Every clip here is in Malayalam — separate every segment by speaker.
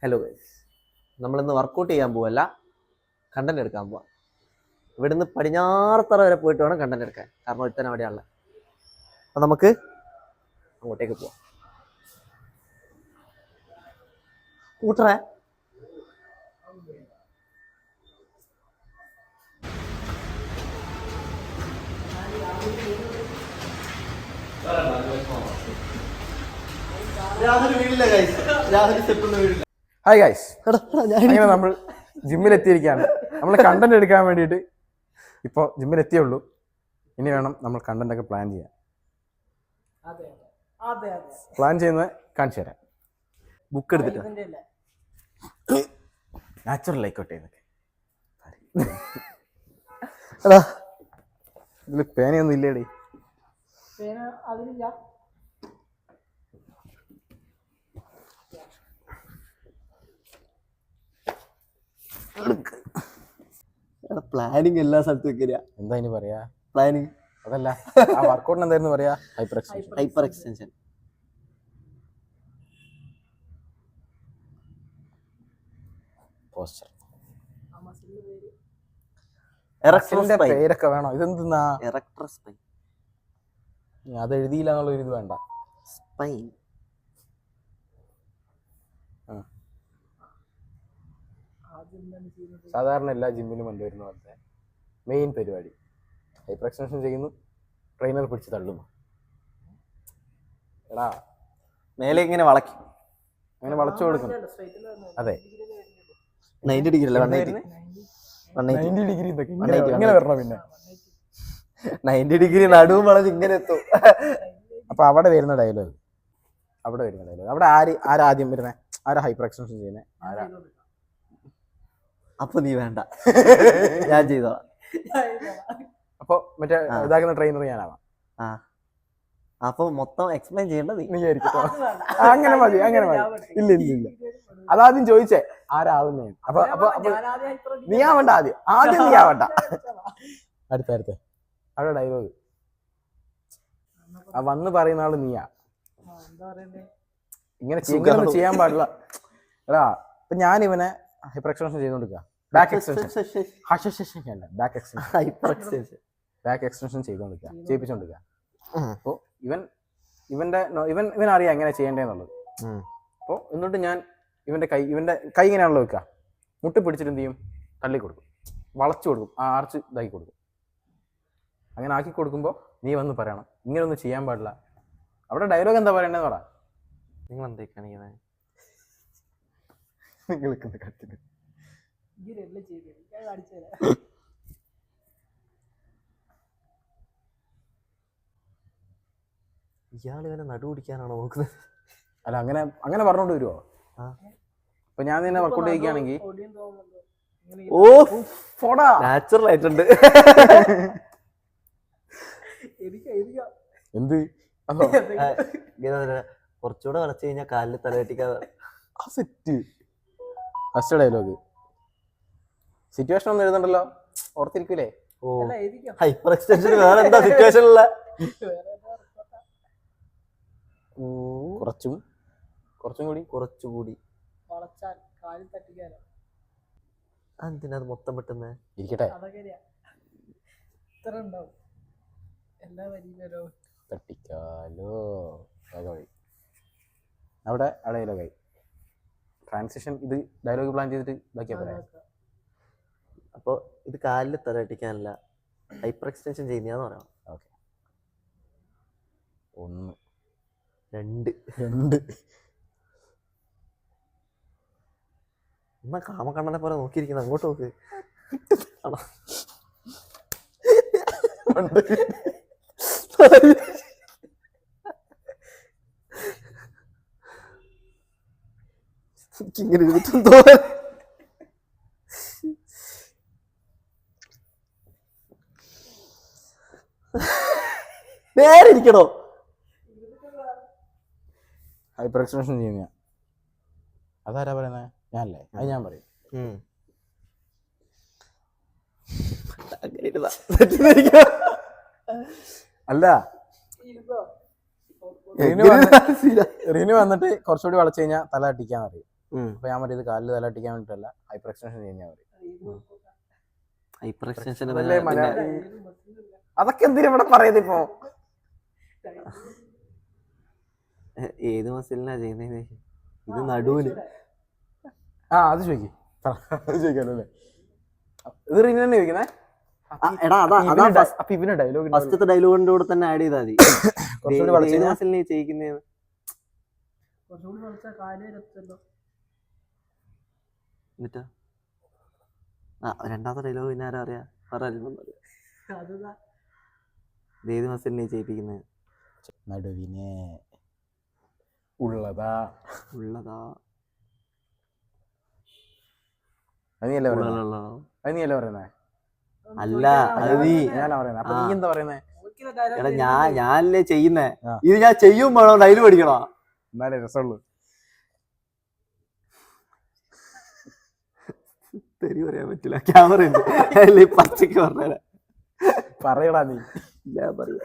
Speaker 1: ഹലോ ഗൈസ്, നമ്മളിന്ന് വർക്കൗട്ട് ചെയ്യാൻ പോവല്ല, കണ്ടന്റ് എടുക്കാൻ പോവാം. ഇവിടുന്ന് പടിഞ്ഞാറത്തറ വരെ പോയിട്ട് വേണം കണ്ടന്റ് എടുക്കാൻ, കാരണം ഒരുത്തൻ അവിടെയാണുള്ളത്. അപ്പം നമുക്ക് അങ്ങോട്ടേക്ക് പോവാം. കൂട്ടറേ
Speaker 2: ഹായ് ഗൈസ്, അങ്ങനെ നമ്മൾ ജിമ്മിലെത്തിയിരിക്കുകയാണ്. നമ്മൾ കണ്ടന്റ് എടുക്കാൻ വേണ്ടിയിട്ട് ഇപ്പോൾ ജിമ്മിലെത്തിയേ ഉള്ളൂ. ഇനി വേണം നമ്മൾ കണ്ടന്റ് ഒക്കെ പ്ലാൻ ചെയ്യാൻ. പ്ലാൻ ചെയ്യുന്നത് കാണിച്ചു തരാം.
Speaker 1: ബുക്ക് എടുത്തിട്ട്
Speaker 2: നാച്ചുറൽ ആയിക്കോട്ടെ എന്നൊക്കെ. എടാ, ഇതിൽ പേനയൊന്നും ഇല്ലേടി.
Speaker 1: പ്ലാനിങ് എല്ലാ സ്ഥലത്തും വെക്കുക.
Speaker 2: എന്താ ഇനി പറയാ?
Speaker 1: പ്ലാനിങ്
Speaker 2: അതല്ല, ആ വർക്കൗട്ടിന് എന്തായിരുന്നു പറയാ?
Speaker 1: Hyper extension.
Speaker 2: പോസ്ചർ.
Speaker 1: എറക്ടർ
Speaker 2: പേരൊക്കെ വേണോ? ഇതെന്താ?
Speaker 1: Erector spine.
Speaker 2: അത് എഴുതിയില്ല എന്നുള്ള ഒരു ഇത് വേണ്ട.
Speaker 1: സ്പൈൻ
Speaker 2: സാധാരണ എല്ലാ ജിമ്മിലും കൊണ്ടുവരുന്ന പോലത്തെ മെയിൻ പരിപാടി ഹൈപ്പർ എക്സ്റ്റൻഷൻ ചെയ്യുന്നു, ട്രെയിനർ പിടിച്ച് തള്ളുന്നു. എടാ,
Speaker 1: മേലെ ഇങ്ങനെ വളയ്ക്കും,
Speaker 2: അങ്ങനെ വളച്ചു കൊടുക്കുന്നു. അതെ,
Speaker 1: 90 ഡിഗ്രി അല്ല,
Speaker 2: 90 ഡിഗ്രി ഇങ്ങനെ വരണം. പിന്നെ
Speaker 1: 90 ഡിഗ്രി നടുവും വളഞ്ഞ് ഇങ്ങനെ എത്തും.
Speaker 2: അപ്പൊ അവിടെ വരുന്ന ഡയലോഗ്, അവിടെ ആരാദ്യം വരുന്നത്? ആരാ ഹൈപ്പർ എക്സ്റ്റൻഷൻ ചെയ്യുന്നത്? ആരാ?
Speaker 1: അപ്പൊ നീ വേണ്ട, ഞാൻ ചെയ്തോളാം.
Speaker 2: അപ്പൊ മറ്റേ ഇതാക്കുന്ന ട്രെയിനർ ഞാനാവാം.
Speaker 1: അപ്പൊ മൊത്തം എക്സ്പ്ലെയിൻ ചെയ്യേണ്ടത്
Speaker 2: നീ ആയിരിക്കും. അങ്ങനെ മതി. ഇല്ല, അതാദ്യം ചോദിച്ചേ ആരാവുന്നേ. അപ്പൊ നീ ആവണ്ട, ആദ്യം നീ ആവണ്ട. അടുത്ത അവിടെ ഡയലോഗ് വന്ന് പറയുന്ന ആള് നീയാ. ഇങ്ങനെ ചെയ്യാൻ പാടില്ല. എടാ, ഇപ്പൊ ഞാൻ ഇവനെ ഹൈപ്പർ എക്സ്റ്റൻഷൻ ചെയ്തോണ്ടിരിക്കുക. ബാക്ക് എക്സ്റ്റൻഷൻ ചെയ്യിപ്പിച്ചോണ്ടിരിക്കുക. അപ്പൊ ഇവൻ അറിയാം എങ്ങനെ ചെയ്യേണ്ടതെന്നുള്ളത്. അപ്പോൾ എന്നിട്ട് ഞാൻ ഇവന്റെ കൈ ഇങ്ങനെയാണല്ലോ വെക്കുക. മുട്ടി പിടിച്ചിട്ട് എന്ത് ചെയ്യും? തള്ളി കൊടുക്കും, വളച്ചു കൊടുക്കും, ആ ആർച്ച് ഇതാക്കി കൊടുക്കും. അങ്ങനെ ആക്കി കൊടുക്കുമ്പോൾ നീ വന്ന് പറയണം ഇങ്ങനെയൊന്നും ചെയ്യാൻ പാടില്ല. അവിടെ ഡയലോഗ് എന്താ പറയണ്ടെന്ന് പറ.
Speaker 1: നിങ്ങൾ എന്തേ കാണിക്കുന്നത്? ഇയാൾ ഇവനെ നടു പിടിക്കാനാണോ നോക്കുന്നത്?
Speaker 2: അല്ല, അങ്ങനെ പറഞ്ഞോണ്ട് വരുമോ? ഇപ്പൊ ഞാൻ നിന്നെ വർക്കൗട്ട് ചെയ്യിക്കുകയാണെങ്കിൽ
Speaker 1: നാച്ചുറൽ ആയിട്ടുണ്ട്.
Speaker 2: എന്ത്
Speaker 1: കുറച്ചുകൂടെ കളിച്ചു കഴിഞ്ഞാൽ കാലിൽ തലകെട്ടിക്കാതെ.
Speaker 2: ഫസ്റ്റ് ഡയലോഗ് സിറ്റുവേഷൻ ഒന്നും എഴുതണ്ടല്ലോ, ഓർത്തിരിക്കൂലേ?
Speaker 1: ഹൈപ്പർ എക്സ്റ്റൻഷൻ വേറെ എന്താ സിറ്റുവേഷനിലുള്ള? കുറച്ചുകൂടി എന്തിനത് മൊത്തം പെട്ടെന്ന്
Speaker 2: ഇരിക്കട്ടെ. തട്ടിക്കാലോ. അവിടെ ഡയലോഗായി. ട്രാൻസിഷൻ ഇത് ഡയലോഗ് പ്ലാൻ ചെയ്തിട്ട് ഇതാക്കിയാ പറയാം.
Speaker 1: അപ്പൊ ഇത് കാലിൽ തലകെട്ടിക്കാനല്ല, ഹൈപ്പർ എക്സ്റ്റൻഷൻ ചെയ്യുന്നതാന്ന് പറയാം.
Speaker 2: ഓക്കെ, 1
Speaker 1: 2 എന്നാ കാമക്കണ്ണനെ പോലെ നോക്കിയിരിക്കുന്നത്. അങ്ങോട്ട് നോക്ക്. ഇങ്ങനെ ഇരുന്നിട്ടുണ്ടോ? നേരെ ഇരിക്കണോ?
Speaker 2: ഹൈപ്പർ എക്സ്റ്റൻഷൻ ചെയ്യുന്ന അതാരാ പറയുന്നത്? ഞാനല്ലേ? അത് ഞാൻ പറയും. അല്ല, റിനു വന്നിട്ട് കുറച്ചുകൂടി വളച്ചു കഴിഞ്ഞാൽ തല അടിക്കാൻ അറിയും. അപ്പൊ ഞാൻ പറയും ഇത് കാലിൽ തലട്ടിക്കാൻ വേണ്ടിട്ടല്ല, ഹൈപ്പർ എക്സ്റ്റൻഷൻ ചെയ്യാൻ പറയും.
Speaker 1: ഹൈപ്പർ എക്സ്റ്റൻഷൻ
Speaker 2: അതൊക്കെ എന്തിനാ ഇവിടെ പറയുന്നത് ഇപ്പൊ?
Speaker 1: ഏത് മസിലിനാ ചെയ്യുന്നത്? ഇത് നടുവിന്.
Speaker 2: അത് ചോദിക്കും, അത് ചോദിക്കാലോ അല്ലേ? ഇത് റിനു തന്നെ ചോദിക്കുന്നേ.
Speaker 1: അപ്പൊ ഇവന് ഡയലോഗ് ഫസ്റ്റത്തെ ഡയലോഗിന്റെ കൂടെ തന്നെ ആഡ് ചെയ്താൽ മതി. ഏത് മസിലിനെ ചെയ്യിക്കുന്നേന്ന് എന്നിട്ടാ രണ്ടാമത്തെ ഡയലോഗ് പിന്നെ ആരാ അറിയാ? ഏത് മസിലിനെ ചെയ്യിപ്പിക്കുന്നത്?
Speaker 2: നടുവിനെ ഉള്ളതാ. അത് നീയല്ലേ പറയുന്നേ? അല്ല, അത് ഞാനാ പറയുന്നത്. അപ്പൊ നീ എന്താ പറയുന്നേ?
Speaker 1: എടാ ഞാനല്ലേ ചെയ്യുന്നേ. ഇത് ഞാൻ ചെയ്യും വേണോ ഡയലോഗ് പഠിക്കണോ?
Speaker 2: എന്നാലേ രസമുള്ളൂ.
Speaker 1: തെറി പറയാൻ പറ്റില്ല, ക്യാമറ ഉണ്ട്. അല്ലേ പച്ചക്ക് പറഞ്ഞ
Speaker 2: പറയടാ നീ.
Speaker 1: ഞാൻ പറയാ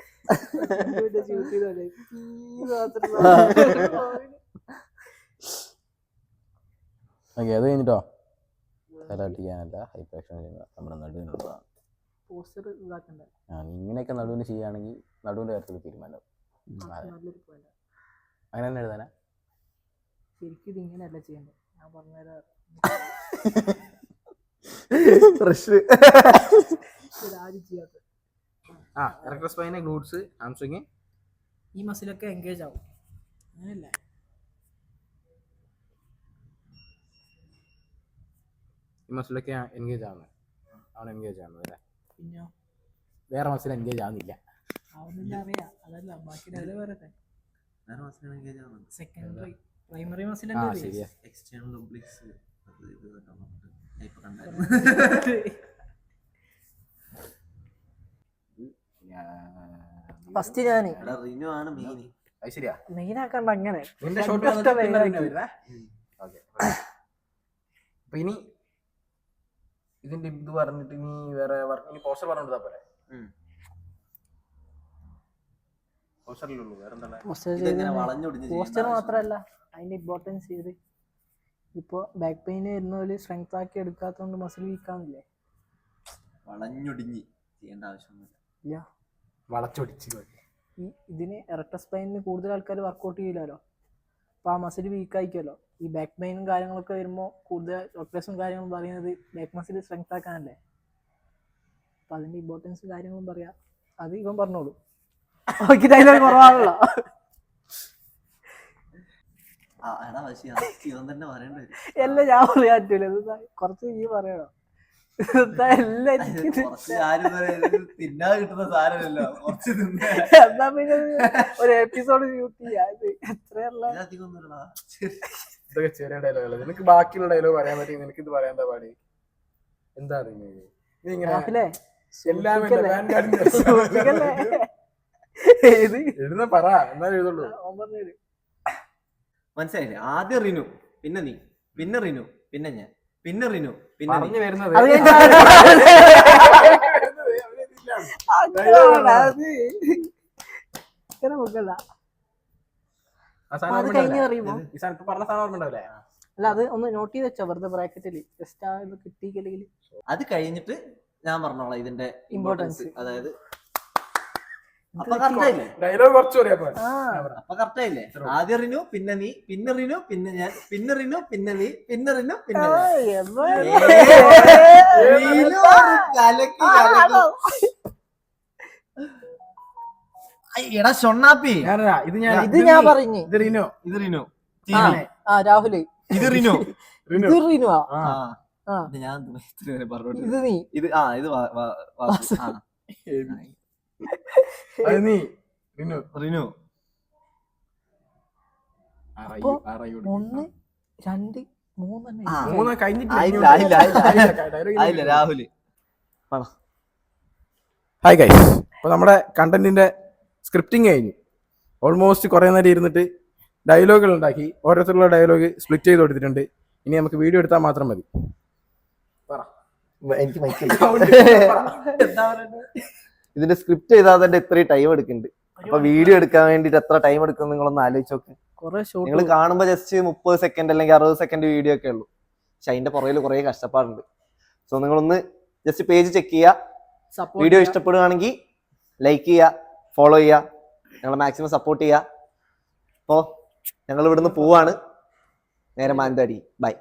Speaker 2: അത് കഴിഞ്ഞിട്ടോ തലട്ടിക്കാനല്ല, ഹൈപ്പർ എക്സ്റ്റൻഷൻ ചെയ്യുന്നത് നമ്മുടെ നടുവിനുള്ളതാണ്. ഇങ്ങനെയൊക്കെ നടുവിന് ചെയ്യുകയാണെങ്കിൽ നടുവിന്റെ കാര്യത്തിൽ തീരുമാനം. അങ്ങനെ തന്നെ എഴുതാനാ?
Speaker 3: ശരിക്കും ഇതിങ്ങനെയല്ല ചെയ്യണ്ടേ, ഞാൻ പറഞ്ഞുതരാം.
Speaker 2: ഗ്ലൂട്സ്, ഹാംസ്ട്രിങ്,
Speaker 3: ഈ മസിലൊക്കെ എൻഗേജ് ആവും. അങ്ങനെയല്ല,
Speaker 2: ഈ മസിലൊക്കെ എൻഗേജ് ആവുന്നത്. അവൻ എൻഗേജ് ആവുന്നത് അല്ലേ?
Speaker 3: പിന്നെ
Speaker 2: വേറെ മസിൽ എൻഗേജ് ആവുന്നില്ല.
Speaker 3: ആവുന്നില്ല, അറിയാം. അതല്ല ബാക്കി വേറെ secondary primary muscle
Speaker 1: external obliques
Speaker 3: first ഞാന് മെയിൻ ആക്കണ്ട. അങ്ങനെ
Speaker 2: ഇനി ഇതിന്റെ ഇത് പറഞ്ഞിട്ട് നീ വേറെ വർക്ക് പോസ്റ്റർ പറഞ്ഞിട്ടാ പോരെ?
Speaker 3: പോസ്റ്റർ മാത്രല്ല അതിന്റെ ഇമ്പോർട്ടൻസ് ചെയ്ത് ഇപ്പൊ ബാക്ക് പെയിൻ വരുന്നവര് സ്ട്രെങ്ത് ആക്കി എടുക്കാത്തോണ്ട് മസിൽ വീക്ക് ആവുന്നില്ലേ?
Speaker 1: വളഞ്ഞൊടിഞ്ഞ് ചെയ്യേണ്ട ആവശ്യമൊന്നുമില്ല.
Speaker 3: ഇതിന് എറക്ടർ സ്പൈനിന് കൂടുതൽ ആൾക്കാർ വർക്കൗട്ട് ചെയ്യില്ലല്ലോ. അപ്പൊ ആ മസിൽ വീക്ക് ആയിക്കല്ലോ. ഈ ബാക്ക് പെയിനും കാര്യങ്ങളൊക്കെ വരുമ്പോൾ കൂടുതൽ ഡോക്ടേഴ്സും കാര്യങ്ങളും പറയുന്നത് ബാക്ക് മസിൽ സ്ട്രെങ്ത് ആക്കാനല്ലേ. അപ്പൊ അതിന്റെ ഇമ്പോർട്ടൻസ് കാര്യങ്ങളും പറയാം. അത് ഇവൻ പറഞ്ഞോളൂ. ഡയലോഗ് കുറവാണല്ലോ. എല്ലാം ഞാൻ പറയാൻ പറ്റൂല. കുറച്ച് ഈ പറയണോ? എന്നാ പിന്നെ ഒരു എപ്പിസോഡ് ഷൂട്ട് ചെയ്യാം. എത്രയല്ല
Speaker 2: ഇതൊക്കെ ചെറിയ ഡയലോഗ്. നിനക്ക് ബാക്കിയുള്ള ഡയലോഗ് പറയാൻ പറ്റി, നിനക്ക് ഇത് പറയാൻ എന്താ പാടി? എന്താ എഴുതുന്ന പറ, എന്നാലും എഴുതുള്ളൂ.
Speaker 1: മനസ്സിലായില്ലേ? ആദ്യം റിനു, പിന്നെ നീ, പിന്നെ റിനു, പിന്നെ ഞാൻ, പിന്നെ റിനു, പിന്നെ
Speaker 2: പറഞ്ഞു വരുന്നത്
Speaker 3: അല്ല, അത് ഒന്ന് നോട്ട് ചെയ്ത് വെച്ചോ വെറുതെ ബ്രാക്കറ്റില്. ജസ്റ്റ് ആ ഇത് കിട്ടിയില്ലെങ്കിൽ
Speaker 1: അത് കഴിഞ്ഞിട്ട് ഞാൻ പറഞ്ഞോളാം ഇതിന്റെ ഇമ്പോർട്ടൻസ്. അതായത്
Speaker 2: ഡയലോഗ് കുറച്ച്
Speaker 1: അപ്പൊ കറക്റ്റായില്ലേ? ആദ്യം റിനു, പിന്നെ നീ, പിന്നെ റിനു, പിന്നെ ഞാൻ, പിന്നെ റിനു, പിന്നെ നീ, പിന്നെ റിനു, പിന്നെ എടാ ഷൊണ്ണാപ്പി,
Speaker 2: ഇത്
Speaker 3: ഞാൻ പറഞ്ഞു.
Speaker 1: ഇത് റിനു, ഇത് റിനു,
Speaker 3: രാഹുല്,
Speaker 1: ഇത് റിനു,
Speaker 3: ഇത് റിനുവാ,
Speaker 1: ഞാൻ പറഞ്ഞു.
Speaker 3: ഇത് നീ,
Speaker 1: ഇത് ഇത് റിനു.
Speaker 3: 1 2 3
Speaker 2: കഴിഞ്ഞിട്ടില്ല.
Speaker 1: രാഹുല്.
Speaker 2: ഹായ് ഗൈസ്, അപ്പോൾ നമ്മുടെ കണ്ടന്റിന്റെ സ്ക്രിപ്റ്റിംഗ് കഴിഞ്ഞു. ഓൾമോസ്റ്റ് കുറേ നേരം ഇരുന്നിട്ട് ഡയലോഗുകൾ ഉണ്ടാക്കി, ഓരോരുത്തരുള്ള ഡയലോഗ് സ്പ്ലിറ്റ് ചെയ്ത് കൊടുത്തിട്ടുണ്ട്. ഇനി നമുക്ക് വീഡിയോ എടുത്താൽ മാത്രം മതി.
Speaker 1: എനിക്ക് ഇതിന്റെ സ്ക്രിപ്റ്റ് ചെയ്താൽ തന്നെ ഇത്രയും ടൈം എടുക്കുന്നുണ്ട്. അപ്പൊ വീഡിയോ എടുക്കാൻ വേണ്ടിട്ട് എത്ര ടൈം എടുക്കും നിങ്ങളൊന്ന് ആലോചിച്ച് നോക്ക്.
Speaker 3: കുറെ ഷോട്ട്
Speaker 1: നിങ്ങൾ കാണുമ്പോൾ ജസ്റ്റ് 30 സെക്കൻഡ് അല്ലെങ്കിൽ 60 സെക്കൻഡ് വീഡിയോ ഒക്കെ ഉള്ളൂ. പക്ഷെ അതിന്റെ പുറകിൽ കുറേ കഷ്ടപ്പാടുണ്ട്. സോ നിങ്ങളൊന്ന് ജസ്റ്റ് പേജ് ചെക്ക് ചെയ്യുക.
Speaker 3: സപ്പോർട്ട്
Speaker 1: വീഡിയോ ഇഷ്ടപ്പെടുകയാണെങ്കിൽ ലൈക്ക് ചെയ്യുക, ഫോളോ ചെയ്യുക, ഞങ്ങൾ മാക്സിമം സപ്പോർട്ട് ചെയ്യുക. അപ്പോൾ ഞങ്ങൾ ഇവിടുന്ന് പോവാണ് നേരെ മാനന്തവാടി. ബൈ.